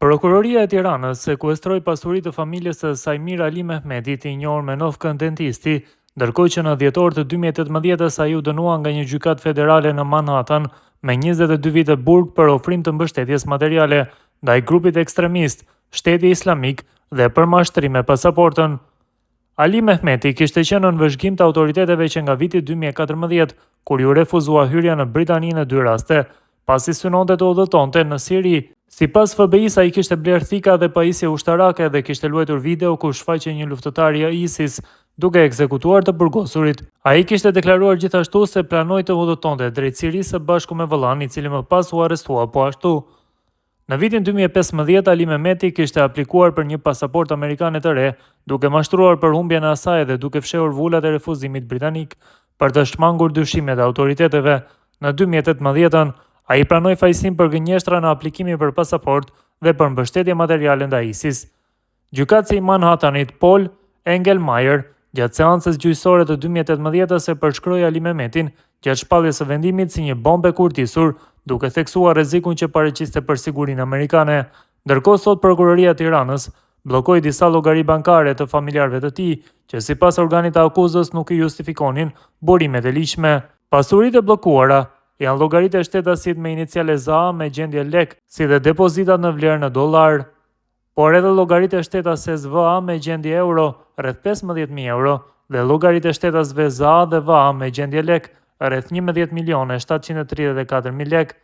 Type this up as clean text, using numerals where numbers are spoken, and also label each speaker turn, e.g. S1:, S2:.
S1: Prokuroria e Tiranës sekuestroi pasuritë të familjes së Sajmir Ali Mehmetit, i njohur me Novkën Dentisti, ndërkohë që në dhjetor të 2018-s ai u dënua nga një gjykatë federale në Manhattan me 22 vite burg për ofrim të mbështetjes materiale ndaj grupit ekstremist Shteti Islamik dhe për mashtrim me pasaportën. Ali Mehmeti kishte qenë në vëzhgim të autoriteteve që nga viti 2014, kur ju refuzua hyrja në Britani në 2 raste, pasi synonte të udhëtonte në Siri. Sipas FBI-s, ai kishte bler thika dhe pajisje ushtarake dhe kishte luajtur video ku shfaqej një luftëtar i ISIS duke ekzekutuar të burgosurit. Ai kishte deklaruar gjithashtu se planoi të udhëtonte drejt Sirisë së bashku me vëllain, i cili më pas u arrestua po ashtu. Në vitin 2015, Ali Mehmeti kishte aplikuar për një pasaportë amerikane të re, duke mashtruar për humbjen e asaj dhe duke fshehur vulat e refuzimit britanik për të shmangur dyshimet e autoriteteve. Në 2018, ai pranoi fajësim për gënjeshtra në aplikimin për pasaportë dhe për mbështetje materiale ndaj ISIS. Gjykatësi i Manhattanit Paul Engelmayer, gjatë seancës gjyqësore të 2018-s, e përshkroi Ali Mehmetin gjatë shpalljes së vendimit si një bombë e kurtisur, duke theksuar rrezikun që paraqiste për sigurinë amerikane. Ndërkohë, sot Prokuroria e Tiranës bllokoi disa llogari bankare të familjarëve të tij, që sipas organit të akuzës nuk i justifikonin burimet e ligjshme. Pasuritë e bllokuara janë llogaritë e shtetasit me iniciale ZA me gjendje lek, si dhe depozitat në vlerë në dollar, por edhe llogaritë e shtetas SVA me gjendje euro, rreth 15.000 euro, dhe llogaritë e shtetasve ZA dhe VA me gjendje lek, rreth 11.734.000 lek.